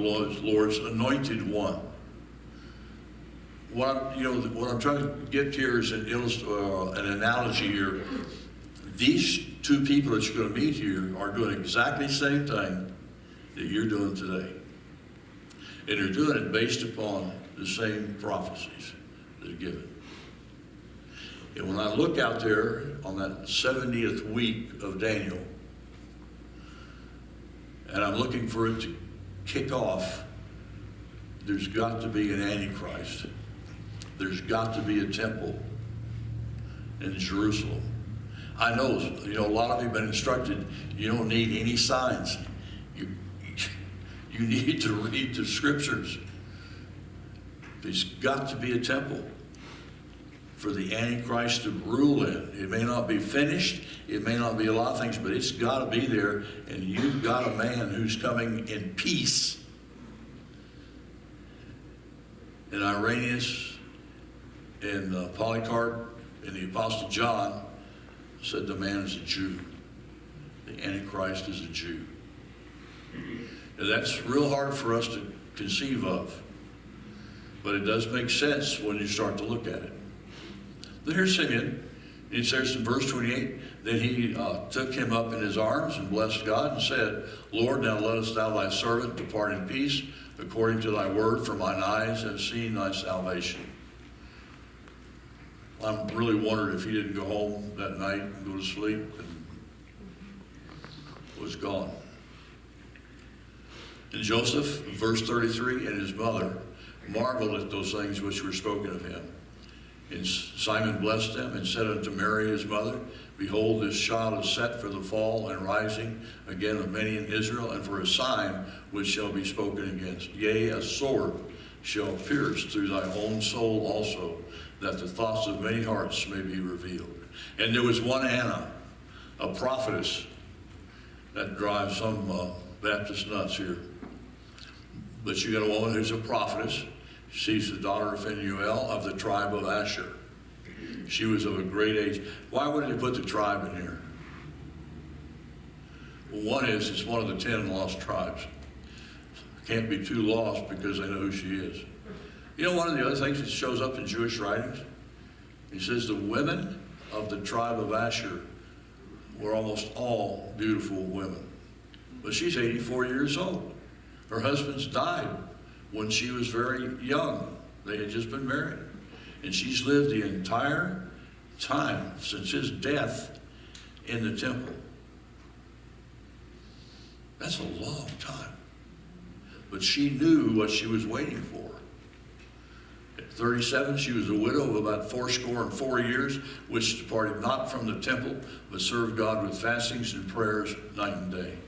Lord's anointed one. What I'm trying to get here is an analogy here. These two people that you're going to meet here are doing exactly the same thing that you're doing today. And they're doing it based upon the same prophecies that are given. And when I look out there on that 70th week of Daniel, and I'm looking for it to kick off, there's got to be an Antichrist. There's got to be a temple in Jerusalem. I know, a lot of you have been instructed, you don't need any signs. You need to read the scriptures. There's got to be a temple for the Antichrist to rule in. It may not be finished, it may not be a lot of things, but it's got to be there, and you've got a man who's coming in peace. And Irenaeus and Polycarp and the Apostle John said the man is a Jew. The Antichrist is a Jew. Now that's real hard for us to conceive of, but it does make sense when you start to look at it. But here's Simeon. It says in verse 28, then he took him up in his arms and blessed God and said, Lord, now lettest thou thy servant depart in peace, according to thy word, for mine eyes have seen thy salvation. I'm really wondering if he didn't go home that night and go to sleep and was gone. And Joseph, verse 33, and his mother marveled at those things which were spoken of him. And Simon blessed them and said unto Mary his mother, Behold, this child is set for the fall and rising again of many in Israel, and for a sign which shall be spoken against. Yea, a sword shall pierce through thy own soul also, that the thoughts of many hearts may be revealed. And there was one Anna, a prophetess, that drives some Baptist nuts here. But you got a woman who's a prophetess. She's the daughter of Phanuel of the tribe of Asher. She was of a great age. Why would they put the tribe in here? Well, one is, it's one of the 10 lost tribes. Can't be too lost because they know who she is. You know, one of the other things that shows up in Jewish writings? He says the women of the tribe of Asher were almost all beautiful women. But she's 84 years old. Her husband's died when she was very young. They had just been married. And she's lived the entire time since his death in the temple. That's a long time. But she knew what she was waiting for. At 37, she was a widow of about 84 years, which departed not from the temple, but served God with fastings and prayers night and day.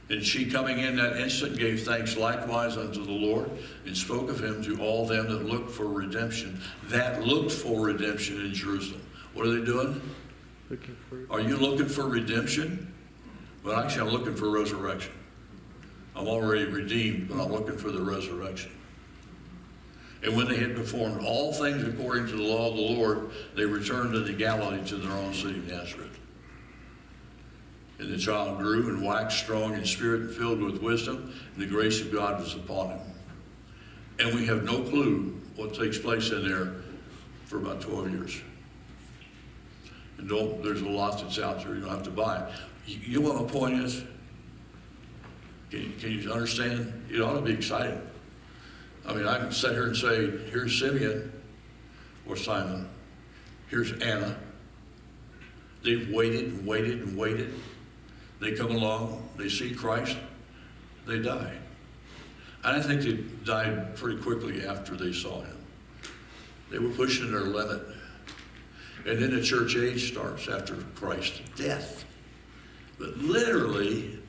And she, coming in that instant, gave thanks likewise unto the Lord, and spoke of him to all them that looked for redemption, in Jerusalem. What are they doing? Are you looking for redemption? Well, actually, I'm looking for resurrection. I'm already redeemed, but I'm looking for the resurrection. And when they had performed all things according to the law of the Lord, they returned into Galilee to their own city, Nazareth. And the child grew and waxed strong in spirit and filled with wisdom, and the grace of God was upon him. And we have no clue what takes place in there for about 12 years. And there's a lot that's out there you don't have to buy. You know what my point is? Can you understand? It ought to be exciting. I mean, I can sit here and say, here's Simeon or Simon. Here's Anna. They've waited and waited and waited. They come along, they see Christ, they die. And I think they died pretty quickly after they saw him. They were pushing their limit. And then the church age starts after Christ, death. But literally,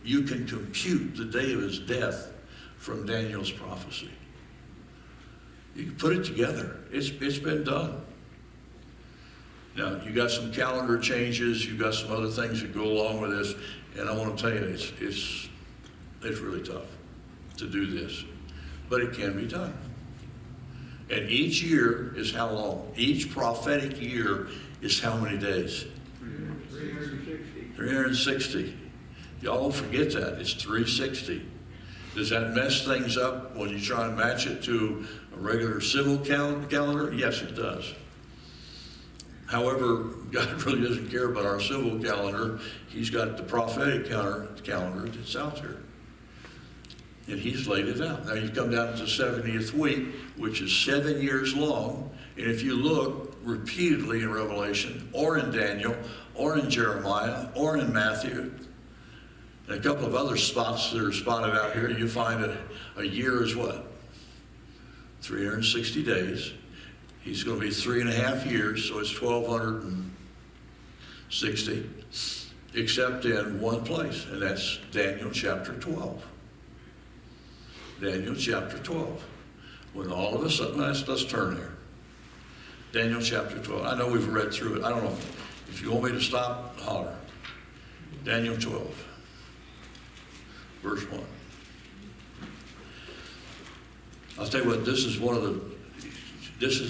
you can compute the day of his death from Daniel's prophecy. You can put it together. It's been done. Now, you got some calendar changes, you got some other things that go along with this, and I want to tell you, it's really tough to do this. But it can be done. And each year is how long? Each prophetic year is how many days? 360. 360. Y'all don't forget that. It's 360. Does that mess things up when you try and match it to a regular civil calendar? Yes, it does. However, God really doesn't care about our civil calendar. He's got the prophetic calendar that's out there. And he's laid it out. Now you come down to the 70th week, which is 7 years long. And if you look repeatedly in Revelation, or in Daniel, or in Jeremiah, or in Matthew, and a couple of other spots that are spotted out here, you find that a year is what? 360 days. He's going to be 3.5 years, so it's 1,260, except in one place, and that's Daniel chapter 12. Daniel chapter 12. When all of a sudden, let's turn there. Daniel chapter 12. I know we've read through it. I don't know if you want me to stop, holler. Daniel 12, verse 1. I'll tell you what, this is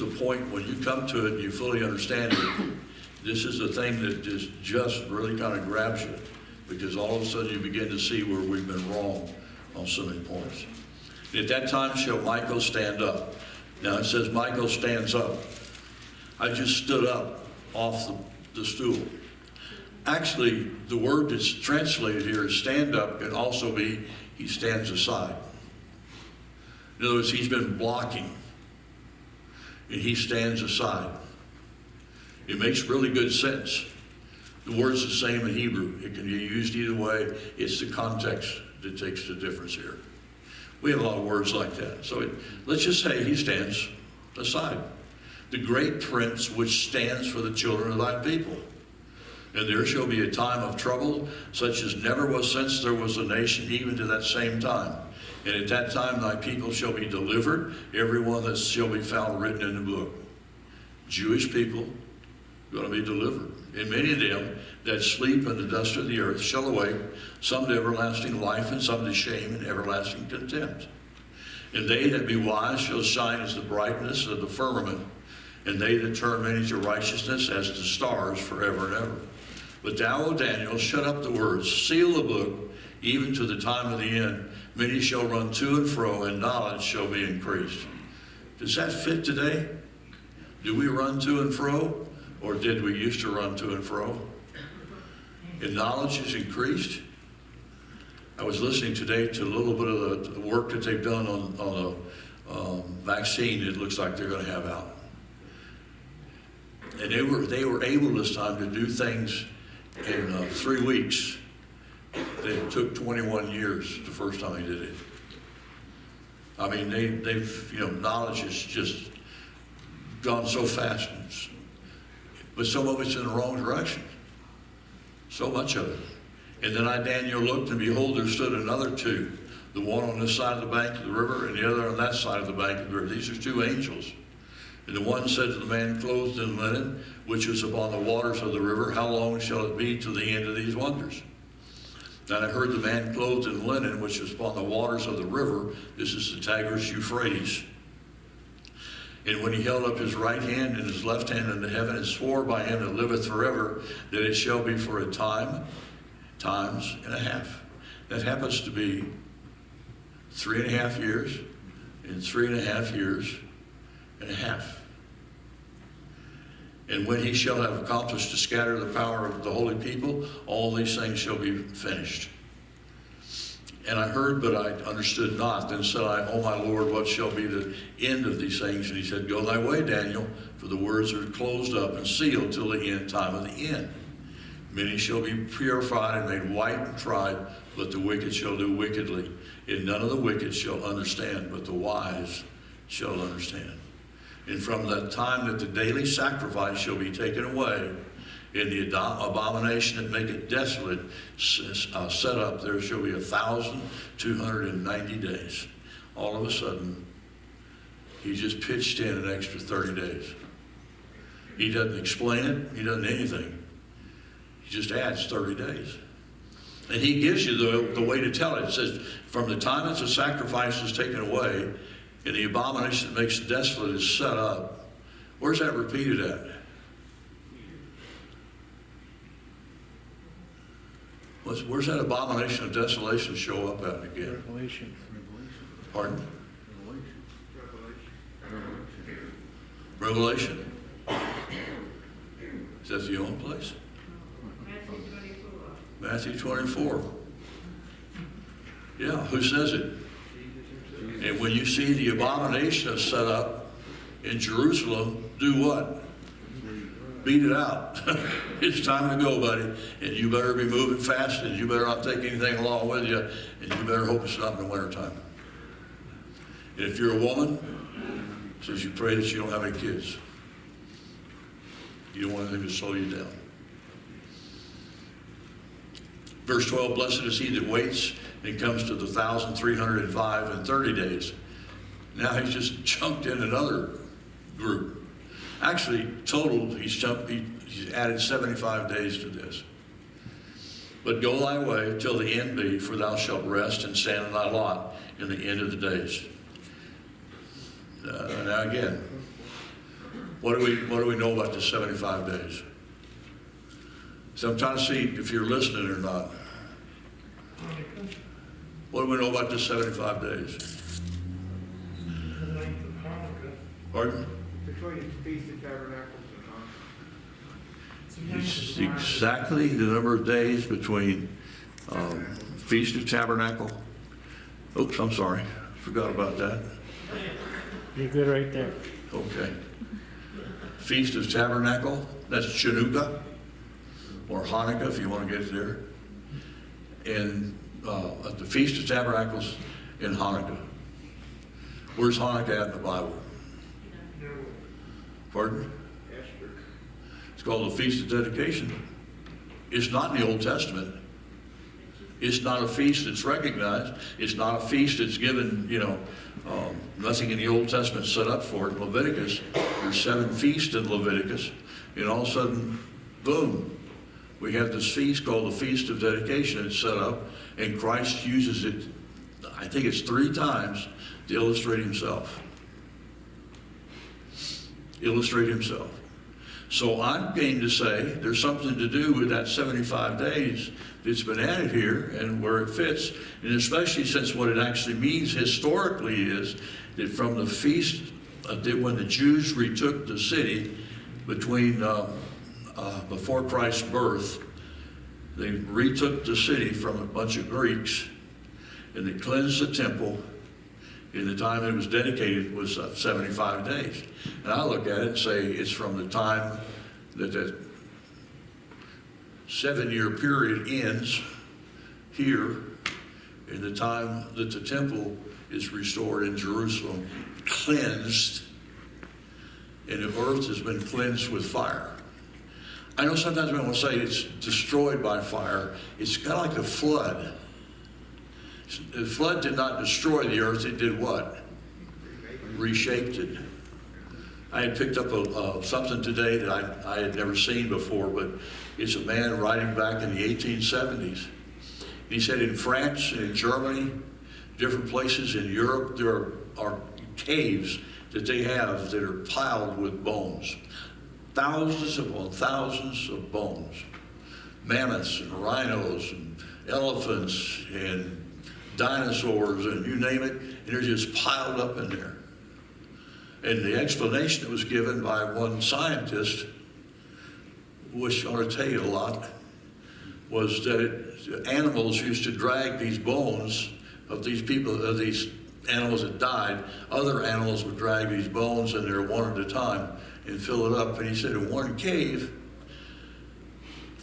a point when you come to it and you fully understand it. This is the thing that just really kind of grabs you, because all of a sudden you begin to see where we've been wrong on so many points. At that time shall Michael stand up. Now it says Michael stands up. I just stood up off the stool. Actually, the word that's translated here is stand up can also be he stands aside. In other words, he's been blocking, and he stands aside. It makes really good sense. The word's the same in Hebrew. It can be used either way. It's the context that takes the difference here. We have a lot of words like that. So let's just say he stands aside. The great prince which stands for the children of thy people. And there shall be a time of trouble, such as never was since there was a nation, even to that same time. And at that time thy people shall be delivered, every one that shall be found written in the book. Jewish people going to be delivered. And many of them that sleep in the dust of the earth shall awake, some to everlasting life, and some to shame and everlasting contempt. And they that be wise shall shine as the brightness of the firmament, and they that turn many to righteousness as the stars forever and ever. But thou, O Daniel, shut up the words, seal the book, even to the time of the end. Many shall run to and fro, and knowledge shall be increased. Does that fit today? Do we run to and fro? Or did we used to run to and fro? And knowledge is increased. I was listening today to a little bit of the work that they've done on a vaccine it looks like they're going to have out. And they were able this time to do things in 3 weeks. It took 21 years the first time they did it. I mean, they've knowledge has just gone so fast. But some of it's in the wrong direction. So much of it. And then Daniel looked, and behold, there stood another two, the one on this side of the bank of the river, and the other on that side of the bank of the river. These are two angels. And the one said to the man clothed in linen, which was upon the waters of the river, how long shall it be to the end of these wonders? And I heard the man clothed in linen, which was upon the waters of the river, this is the Tigris Euphrates. And when he held up his right hand and his left hand unto heaven, and swore by him that liveth forever, that it shall be for a time, times and a half. That happens to be 3.5 years, and 3.5 years and a half. And when he shall have accomplished to scatter the power of the holy people, all these things shall be finished. And I heard, but I understood not. Then said I, O my Lord, what shall be the end of these things? And he said, Go thy way, Daniel, for the words are closed up and sealed till the end time of the end. Many shall be purified and made white and tried, but the wicked shall do wickedly. And none of the wicked shall understand, but the wise shall understand. And from the time that the daily sacrifice shall be taken away, and the abomination that maketh desolate set up, there shall be 1,290 days. All of a sudden, he just pitched in an extra 30 days. He doesn't explain it. He doesn't anything. He just adds 30 days. And he gives you the way to tell it. It says, from the time that the sacrifice is taken away, and the abomination that makes desolate is set up. Where's that repeated at? Where's that abomination of desolation show up at again? Revelation. Pardon? Revelation. Is that the only place? Matthew 24. Yeah, who says it? And when you see the abomination set up in Jerusalem, do what? Beat it out. It's time to go, buddy. And you better be moving fast, and you better not take anything along with you, and you better hope it's not in the wintertime. And if you're a woman, it says you pray that you don't have any kids. You don't want anything to slow you down. Verse 12, blessed is he that waits and comes to the 1,305 and 30 days. Now he's just jumped in another group. Actually, total, he's added 75 days to this. But go thy way till the end be, for thou shalt rest and stand in thy lot in the end of the days. Now again, what do we know about the 75 days? So I'm trying to see if you're listening or not. What do we know about the 75 days? The length of Hanukkah. Pardon? Between the Feast of Tabernacles and Hanukkah. It's exactly the number of days between Feast of Tabernacle. Oops, I'm sorry. Forgot about that. You're good right there. Okay. Feast of Tabernacle, that's Chanukah, or Hanukkah if you want to get there. And at the Feast of Tabernacles in Hanukkah. Where's Hanukkah at in the Bible? Pardon? Esther. It's called the Feast of Dedication. It's not in the Old Testament. It's not a feast that's recognized. It's not a feast that's given, nothing in the Old Testament set up for it. Leviticus, there's 7 feasts in Leviticus, and all of a sudden, boom, we have this feast called the Feast of Dedication. It's set up, and Christ uses it, I think it's 3 times, to illustrate himself. Illustrate himself. So I'm going to say there's something to do with that 75 days that's been added here and where it fits, and especially since what it actually means historically is that from the feast, when the Jews retook the city between before Christ's birth, they retook the city from a bunch of Greeks, and they cleansed the temple. In the time it was dedicated was 75 days. And I look at it and say it's from the time that the 7-year period ends here, in the time that the temple is restored in Jerusalem, cleansed, and the earth has been cleansed with fire. I know sometimes when we say it's destroyed by fire, it's kind of like a flood. The flood did not destroy the earth, it did what? Reshaped it. I had picked up something today that I had never seen before, but it's a man writing back in the 1870s. He said in France and in Germany, different places in Europe, there are caves that they have that are piled with bones. Thousands upon thousands of bones. Mammoths and rhinos and elephants and dinosaurs and you name it, and they're just piled up in there. And the explanation that was given by one scientist, which ought to tell you a lot, was that animals used to drag these bones of these people, of these animals that died. Other animals would drag these bones in there one at a time and fill it up. And he said in one cave,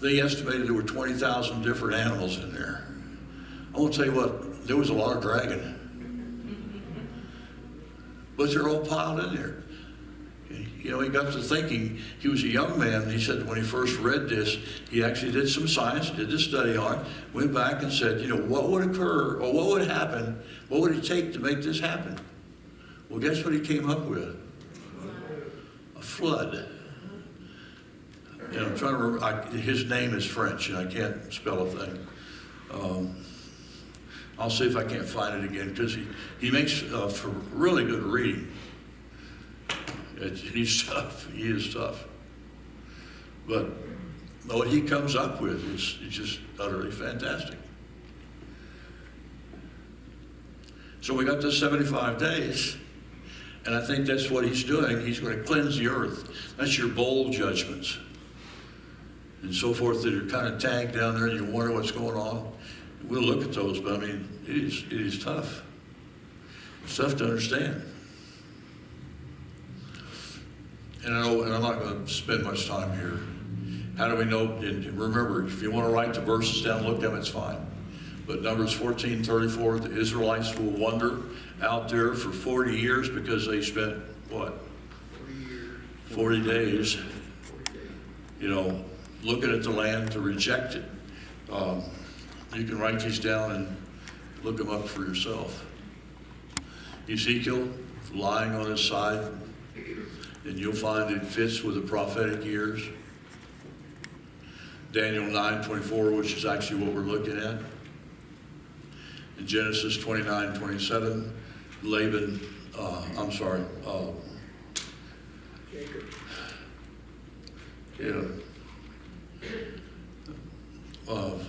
they estimated there were 20,000 different animals in there. I want to tell you what, there was a lot of dragging. But they're all piled in there. He got to thinking, he was a young man, and he said when he first read this, he actually did some science, did the study on it, went back and said, what would occur, or what would happen, what would it take to make this happen? Well, guess what he came up with? A flood. And I'm trying to remember, his name is French, and I can't spell a thing. I'll see if I can't find it again, because he makes for really good reading. He's tough. He is tough. But what he comes up with is just utterly fantastic. So we got this 75 days, and I think that's what he's doing. He's going to cleanse the earth. That's your bowl judgments and so forth that are kind of tagged down there, and you wonder what's going on. We'll look at those, but I mean, it is tough. It's tough to understand. And I'm not going to spend much time here. How do we know? And remember, if you want to write the verses down, look at them, it's fine. But Numbers 14:34, the Israelites will wander out there for 40 years because they spent, what? 40 days, looking at the land to reject it. You can write these down and look them up for yourself. Ezekiel lying on his side, and you'll find it fits with the prophetic years. Daniel 9:24, which is actually what we're looking at. In Genesis 29:27, Jacob.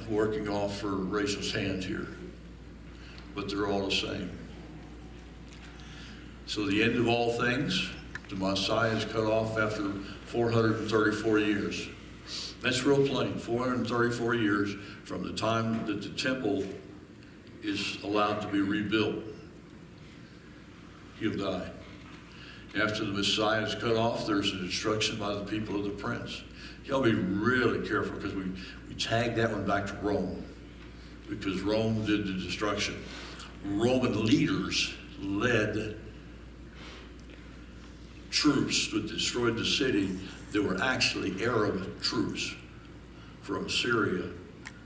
Working off for Rachel's hand here. But they're all the same. So the end of all things, the Messiah is cut off after 434 years. That's real plain, 434 years from the time that the temple is allowed to be rebuilt. He'll die. After the Messiah is cut off, there's a destruction by the people of the prince. Y'all be really careful because we tag that one back to Rome because Rome did the destruction. Roman leaders led troops that destroyed the city that were actually Arab troops from Syria,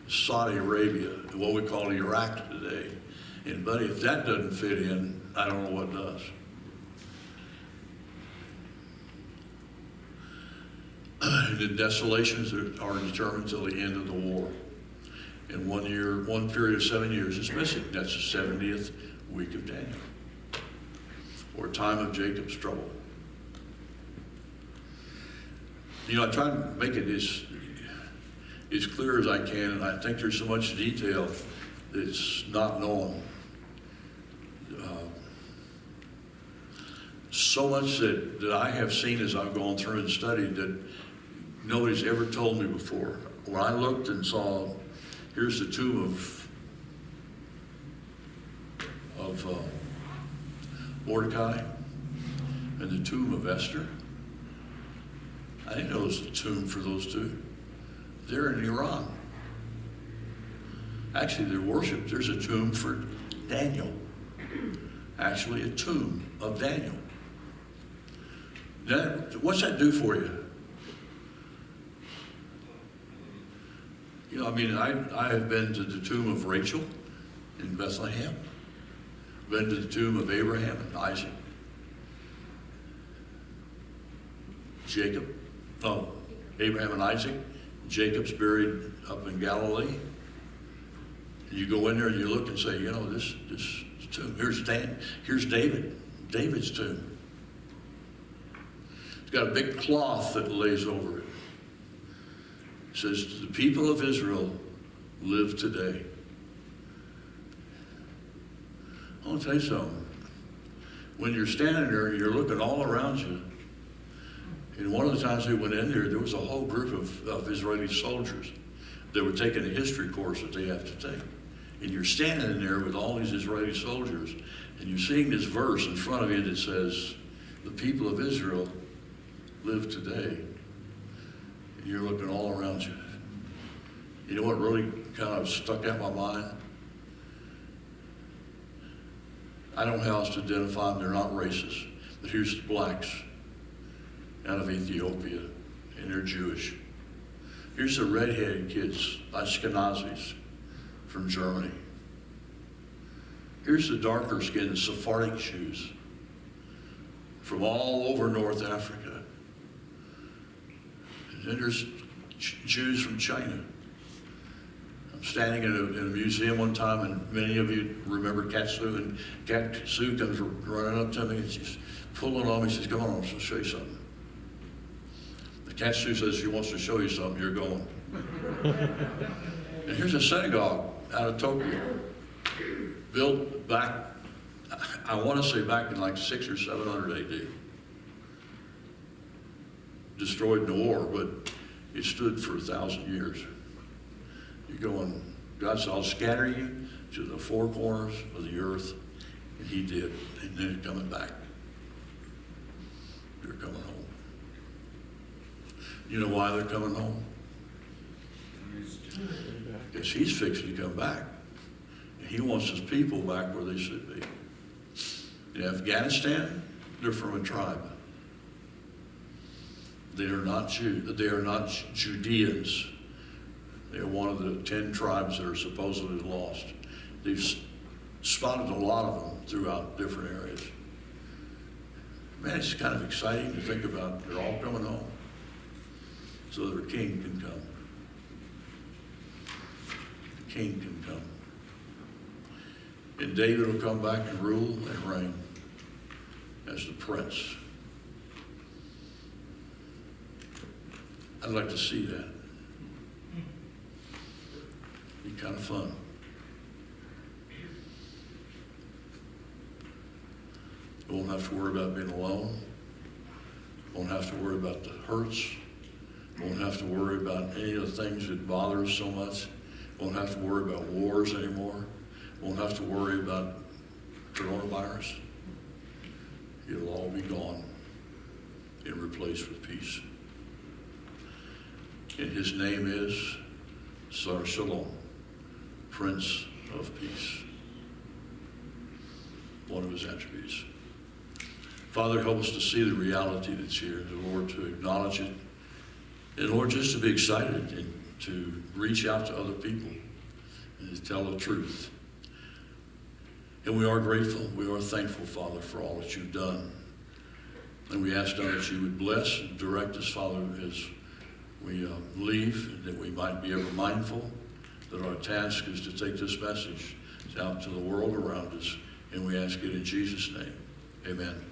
Saudi Arabia, and what we call Iraq today. And buddy, if that doesn't fit in, I don't know what does. The desolations are determined till the end of the war. In 1 year, one period of 7 years is missing. That's the 70th week of Daniel, or time of Jacob's trouble. I try to make it as clear as I can, and I think there's so much detail that's not known. So much that I have seen as I've gone through and studied that nobody's ever told me before. When I looked and saw, here's the tomb of Mordecai and the tomb of Esther, I didn't know there was a tomb for those two. They're in Iran. Actually, their worship, there's a tomb for Daniel. Actually, a tomb of Daniel. What's that do for you? I have been to the tomb of Rachel in Bethlehem. Been to the tomb of Abraham and Isaac. Abraham and Isaac. Jacob's buried up in Galilee. And you go in there and you look and say, this tomb. Here's David's tomb. It's got a big cloth that lays over it. It says, the people of Israel live today. I want to tell you something. When you're standing there and you're looking all around you, and one of the times we went in there was a whole group of Israeli soldiers that were taking a history course that they have to take. And you're standing in there with all these Israeli soldiers, and you're seeing this verse in front of you that says, the people of Israel live today. And you're looking all around you. You know what really kind of stuck out my mind? I don't know how else to identify them. They're not racist. But here's the blacks out of Ethiopia, and they're Jewish. Here's the redheaded kids, Ashkenazis from Germany. Here's the darker skinned Sephardic Jews from all over North Africa. And then there's Jews from China. I'm standing in a museum one time, and many of you remember Katsu, and Katsu comes running up to me, and she's pulling on me. She says, come on, I'm going to show you something. The Katsu says she wants to show you something, you're going. And here's a synagogue out of Tokyo, built back, I want to say back in like 600 or 700 AD. Destroyed in the war, but it stood for 1,000 years. You go and God said, I'll scatter you to the four corners of the earth, and he did, and then they're coming back. They're coming home. You know why they're coming home? Because he's fixing to come back. And he wants his people back where they should be. In Afghanistan, they're from a tribe. They are not Judeans. They are one of the 10 tribes that are supposedly lost. They've spotted a lot of them throughout different areas. Man, it's kind of exciting to think about. They're all coming home so their king can come. The king can come. And David will come back and rule and reign as the prince. I'd like to see that. Be kind of fun. Won't have to worry about being alone. Won't have to worry about the hurts. Won't have to worry about any of the things that bother us so much. Won't have to worry about wars anymore. Won't have to worry about coronavirus. It'll all be gone and replaced with peace. And his name is Sar Shalom, Prince of Peace. One of his attributes. Father, help us to see the reality that's here, and Lord, to acknowledge it. And Lord, just to be excited and to reach out to other people and to tell the truth. And we are grateful, we are thankful, Father, for all that you've done. And we ask now that you would bless and direct us, Father, as we leave, and that we might be ever mindful that our task is to take this message out to the world around us. And we ask it in Jesus' name. Amen.